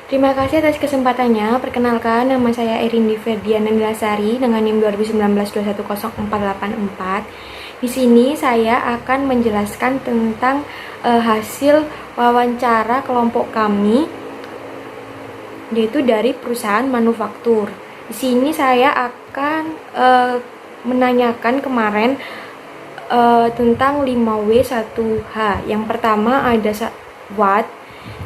Terima kasih atas kesempatannya. Perkenalkan, nama saya Erindi Ferdiana Nilasari dengan NIM 2019-210484. Di sini saya akan menjelaskan tentang hasil wawancara kelompok kami, yaitu dari perusahaan manufaktur. Di sini saya akan menanyakan kemarin tentang 5W1H. Yang pertama ada what,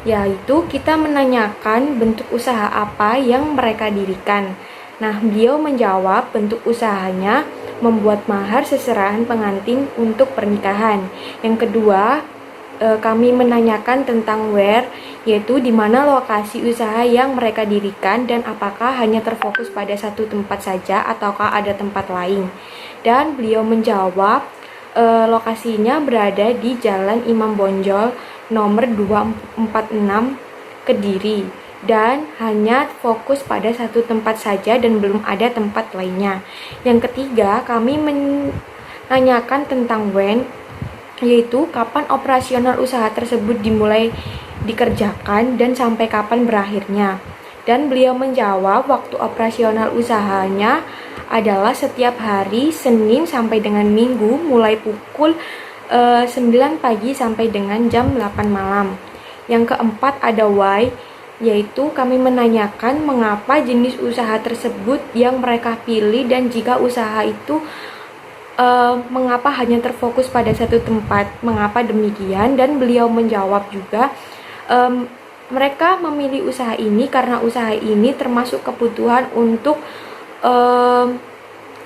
yaitu kita menanyakan bentuk usaha apa yang mereka dirikan. Nah, beliau menjawab bentuk usahanya membuat mahar seserahan pengantin untuk pernikahan. Yang kedua, kami menanyakan tentang where, yaitu di mana lokasi usaha yang mereka dirikan dan apakah hanya terfokus pada satu tempat saja ataukah ada tempat lain. Dan beliau menjawab lokasinya berada di Jalan Imam Bonjol nomor 246 Kediri dan hanya fokus pada satu tempat saja dan belum ada tempat lainnya. Yang ketiga, kami menanyakan tentang when, yaitu kapan operasional usaha tersebut dimulai dikerjakan dan sampai kapan berakhirnya. Dan beliau menjawab waktu operasional usahanya adalah setiap hari Senin sampai dengan Minggu mulai pukul 9 pagi sampai dengan jam 8 malam. Yang keempat ada why, yaitu kami menanyakan mengapa jenis usaha tersebut yang mereka pilih dan jika usaha itu mengapa hanya terfokus pada satu tempat, mengapa demikian. Dan beliau menjawab juga mereka memilih usaha ini karena usaha ini termasuk kebutuhan untuk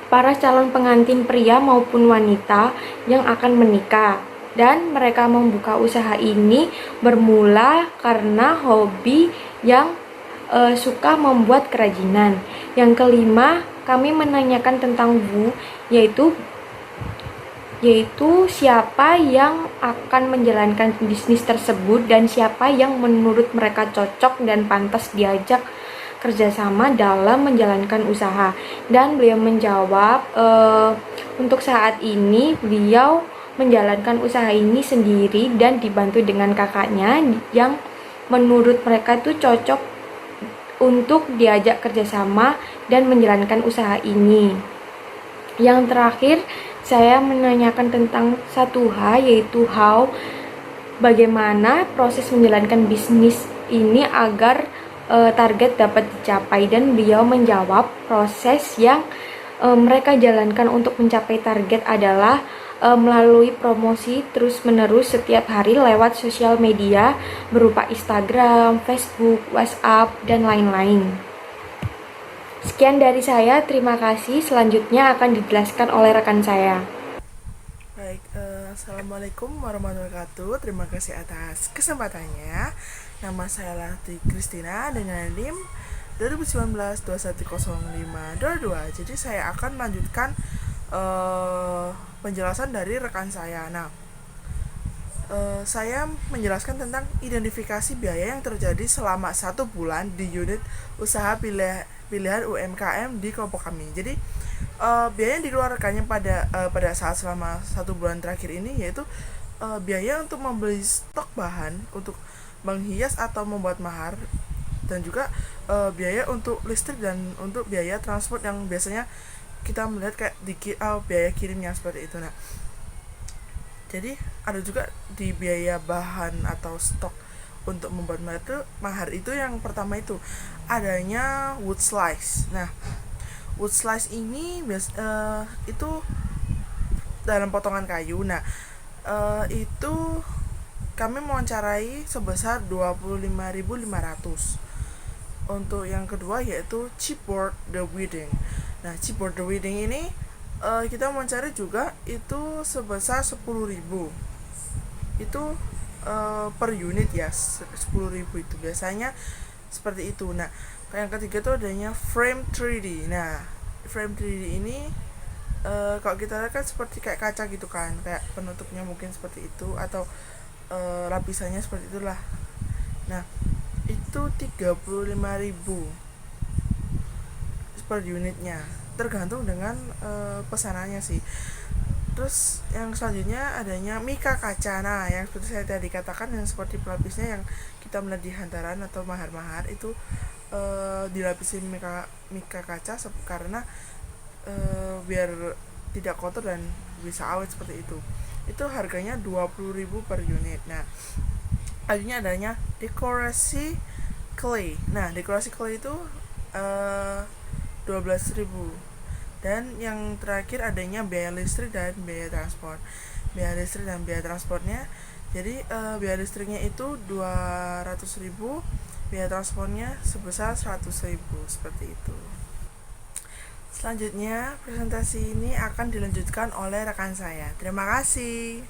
para calon pengantin pria maupun wanita yang akan menikah. Dan mereka membuka usaha ini bermula karena hobi yang suka membuat kerajinan. Yang kelima, kami menanyakan tentang who, yaitu siapa yang akan menjalankan bisnis tersebut dan siapa yang menurut mereka cocok dan pantas diajak kerjasama dalam menjalankan usaha. Dan beliau menjawab untuk saat ini beliau menjalankan usaha ini sendiri dan dibantu dengan kakaknya yang menurut mereka itu cocok untuk diajak kerjasama dan menjalankan usaha ini. Yang terakhir, saya menanyakan tentang 1H, yaitu how, bagaimana proses menjalankan bisnis ini agar target dapat dicapai. Dan beliau menjawab proses yang mereka jalankan untuk mencapai target adalah melalui promosi terus-menerus setiap hari lewat sosial media berupa Instagram, Facebook, WhatsApp, dan lain-lain. Sekian dari saya, terima kasih. Selanjutnya akan dijelaskan oleh rekan saya. Baik, Assalamualaikum warahmatullahi wabarakatuh. Terima kasih atas kesempatannya. Nama saya Lati Kristina dengan NIM 2019-210522. Jadi saya akan melanjutkan penjelasan dari rekan saya. Nah, saya menjelaskan tentang identifikasi biaya yang terjadi selama 1 bulan di unit usaha pilihan UMKM di kelompok kami. Jadi biaya yang dikeluarkannya pada saat selama 1 bulan terakhir ini yaitu biaya untuk membeli stok bahan untuk menghias atau membuat mahar, dan juga biaya untuk listrik dan untuk biaya transport yang biasanya kita melihat kayak biaya kirimnya seperti itu. Nah, jadi ada juga di biaya bahan atau stok untuk membuat mahar itu yang pertama itu adanya wood slice. Nah, wood slice ini itu dalam potongan kayu. Nah, itu kami mewawancarai sebesar 25.500. Untuk yang kedua yaitu chipboard the wedding. Nah, chipboard the wedding ini kita mencari juga itu sebesar 10.000. Itu per unit ya, 10.000 itu biasanya seperti itu. Nah, yang ketiga itu adanya frame 3D. Nah, frame 3D ini kalau kita lihat kan seperti kayak kaca gitu kan, kayak penutupnya mungkin seperti itu atau lapisannya seperti itulah. Nah, itu 35.000 per unitnya, tergantung dengan pesanannya sih. Terus yang selanjutnya adanya mika kaca. Nah, yang seperti saya tadi katakan, yang seperti pelapisnya yang kita melihat di hantaran atau mahar-mahar itu dilapisi mika kaca karena biar tidak kotor dan bisa awet seperti itu. Itu harganya 20.000 per unit. Nah, akhirnya adanya dekorasi clay. Nah, dekorasi clay itu 12.000. Dan yang terakhir adanya biaya listrik dan biaya transport. Biaya listrik dan biaya transportnya, jadi biaya listriknya itu 200.000, biaya transportnya sebesar 100.000, seperti itu. Selanjutnya presentasi ini akan dilanjutkan oleh rekan saya. Terima kasih.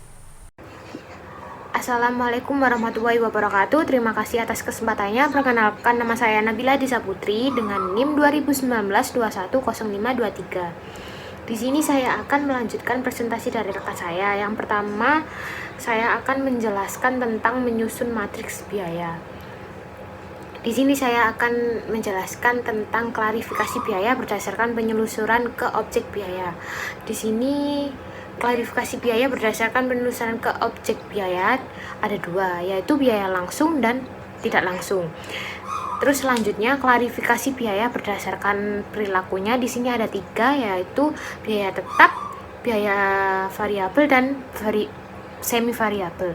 Assalamualaikum warahmatullahi wabarakatuh. Terima kasih atas kesempatannya. Perkenalkan, nama saya Nabila Disa Putri dengan NIM 2019-210523. Di sini saya akan melanjutkan presentasi dari rekan saya. Yang pertama, saya akan menjelaskan tentang menyusun matriks biaya. Di sini saya akan menjelaskan tentang klarifikasi biaya berdasarkan penyelusuran ke objek biaya. Di sini klarifikasi biaya berdasarkan penelusuran ke objek biaya ada dua, yaitu biaya langsung dan tidak langsung. Terus selanjutnya klarifikasi biaya berdasarkan perilakunya di sini ada tiga, yaitu biaya tetap, biaya variabel dan semi variabel.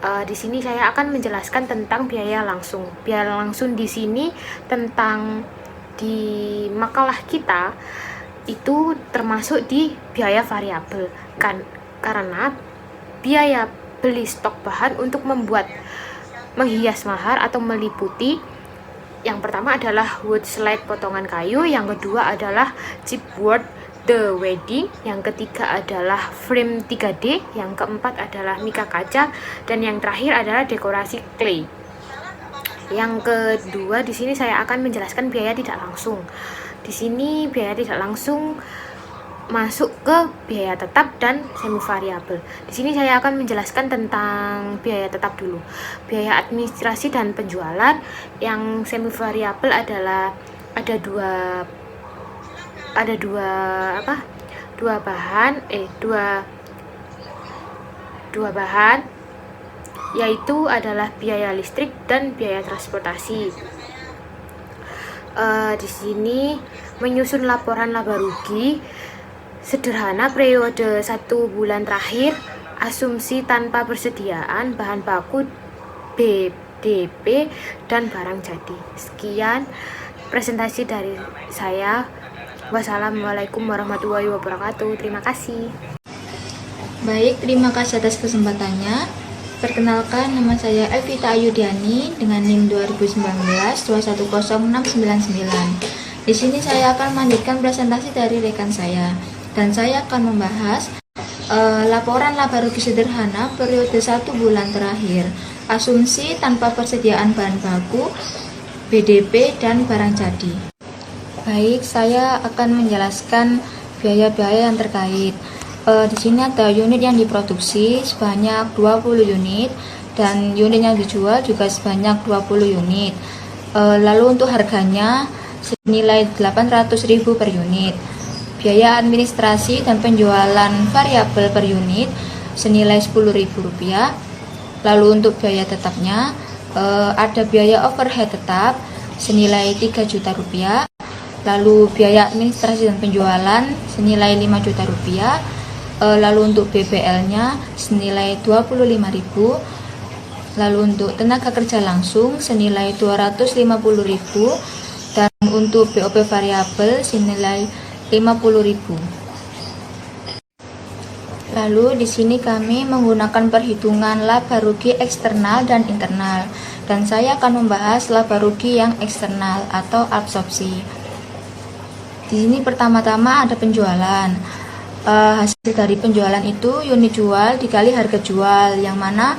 Di sini saya akan menjelaskan tentang biaya langsung. Biaya langsung di sini tentang di makalah kita itu termasuk di biaya variabel kan, karena biaya beli stok bahan untuk menghias mahar atau meliputi, yang pertama adalah wood slide potongan kayu, yang kedua adalah chipboard the wedding, yang ketiga adalah frame 3D, yang keempat adalah mika kaca, dan yang terakhir adalah dekorasi clay. Yang kedua, di sini saya akan menjelaskan biaya tidak langsung. Di sini biaya tidak langsung masuk ke biaya tetap dan semi variabel. Di sini saya akan menjelaskan tentang biaya tetap dulu. Biaya administrasi dan penjualan. Yang semi variabel adalah ada dua bahan, yaitu adalah biaya listrik dan biaya transportasi. Di sini menyusun laporan laba rugi sederhana periode 1 bulan terakhir, asumsi tanpa persediaan bahan baku BDP dan barang jadi. Sekian presentasi dari saya. Wassalamualaikum warahmatullahi wabarakatuh. Terima kasih. Baik, terima kasih atas kesempatannya. Perkenalkan, nama saya Evita Ayudiani dengan NIM 2019-210699. Di sini saya akan melanjutkan presentasi dari rekan saya, dan saya akan membahas laporan laba rugi sederhana periode 1 bulan terakhir, asumsi tanpa persediaan bahan baku, BDP dan barang jadi. Baik, saya akan menjelaskan biaya-biaya yang terkait. Di sini ada unit yang diproduksi sebanyak 20 unit dan unit yang dijual juga sebanyak 20 unit. Lalu untuk harganya senilai 800.000 per unit. Biaya administrasi dan penjualan variabel per unit senilai Rp10.000. Lalu untuk biaya tetapnya ada biaya overhead tetap senilai Rp3 juta. Lalu biaya administrasi dan penjualan senilai Rp5 juta. Lalu untuk BPL-nya senilai Rp25.000. Lalu untuk tenaga kerja langsung senilai Rp250.000 dan untuk BOP variabel senilai Rp50.000. Lalu di sini kami menggunakan perhitungan laba rugi eksternal dan internal, dan saya akan membahas laba rugi yang eksternal atau absorpsi. Di sini pertama-tama ada penjualan. Hasil dari penjualan itu unit jual dikali harga jual, yang mana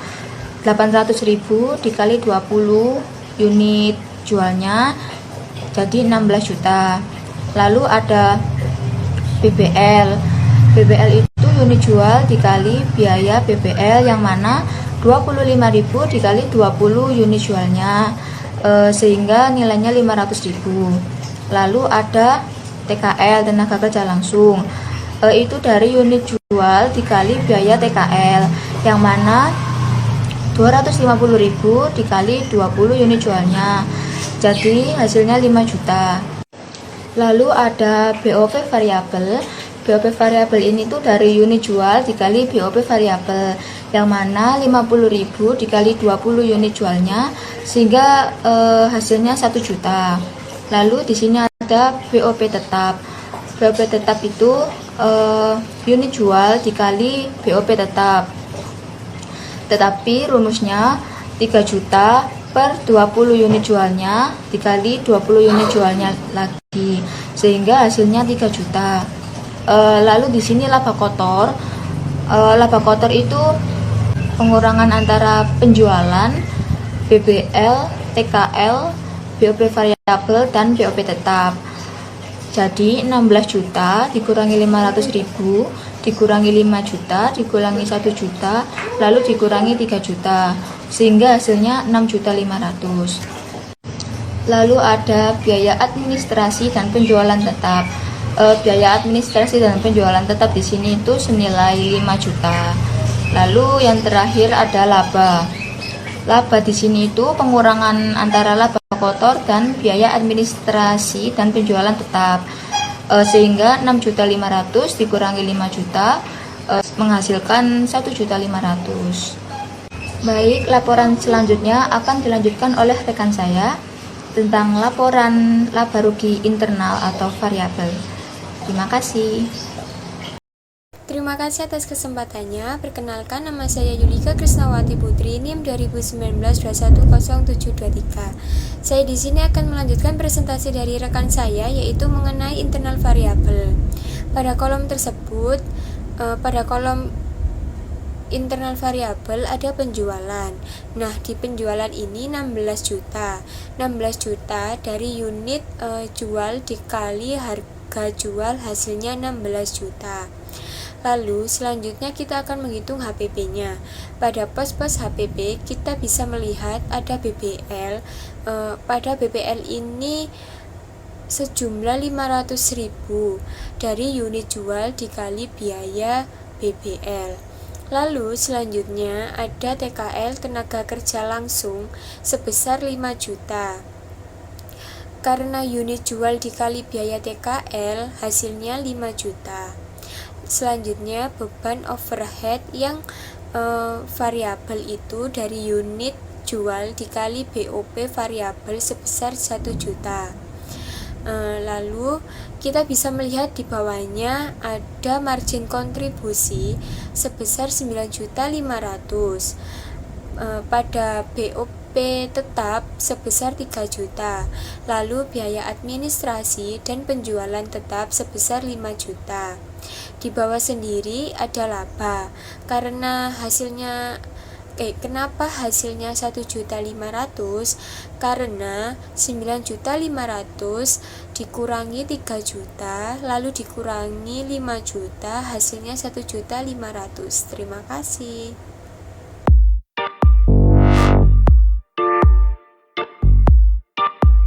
800.000 dikali 20 unit jualnya jadi 16 juta. Lalu ada BBL. BBL itu unit jual dikali biaya BBL, yang mana 25.000 dikali 20 unit jualnya sehingga nilainya 500.000. Lalu ada TKL, tenaga kerja langsung. itu dari unit jual dikali biaya TKL, yang mana 250.000 dikali 20 unit jualnya, jadi hasilnya 5 juta. Lalu ada BOP variabel. BOP variabel ini tuh dari unit jual dikali BOP variabel, yang mana 50.000 dikali 20 unit jualnya, sehingga hasilnya 1 juta. Lalu di sini ada BOP tetap. BOP tetap itu unit jual dikali BOP tetap. Tetapi rumusnya 3 juta per 20 unit jualnya dikali 20 unit jualnya lagi, sehingga hasilnya 3 juta. Lalu di sini laba kotor. Laba kotor itu pengurangan antara penjualan, BBL, TKL, BOP variabel, dan BOP tetap. Jadi 16 juta dikurangi 500.000 dikurangi 5 juta dikurangi 1 juta lalu dikurangi 3 juta, sehingga hasilnya 6.500.000. Lalu ada biaya administrasi dan penjualan tetap. Biaya administrasi dan penjualan tetap di sini itu senilai 5 juta. Lalu yang terakhir ada laba. Laba di sini itu pengurangan antara laba kotor dan biaya administrasi dan penjualan tetap, sehingga 6.500.000 dikurangi 5 juta menghasilkan 1.500.000. Baik, laporan selanjutnya akan dilanjutkan oleh rekan saya tentang laporan laba rugi internal atau variabel. Terima kasih. Terima kasih atas kesempatannya. Perkenalkan, nama saya Yulika Krisnawati Putri, NIM 2019-210723. Saya di sini akan melanjutkan presentasi dari rekan saya, yaitu mengenai internal variabel. Pada kolom tersebut, pada kolom internal variabel ada penjualan. Nah, di penjualan ini 16 juta. 16 juta dari unit jual dikali harga jual, hasilnya 16 juta. Lalu selanjutnya kita akan menghitung HPP-nya. Pada pos-pos HPP kita bisa melihat ada BBL. Pada BBL ini sejumlah 500.000 dari unit jual dikali biaya BBL. Lalu selanjutnya ada TKL, tenaga kerja langsung, sebesar 5 juta. Karena unit jual dikali biaya TKL hasilnya 5 juta. Selanjutnya beban overhead yang variabel itu dari unit jual dikali BOP variabel sebesar 1 juta. Lalu kita bisa melihat di bawahnya ada margin kontribusi sebesar 9.500.000. Pada BOP tetap sebesar 3 juta. Lalu biaya administrasi dan penjualan tetap sebesar 5 juta. Di bawah sendiri ada laba. Karena hasilnya kenapa hasilnya 1.500.000? Karena 9.500.000 dikurangi 3 juta lalu dikurangi 5 juta, hasilnya 1.500.000. Terima kasih.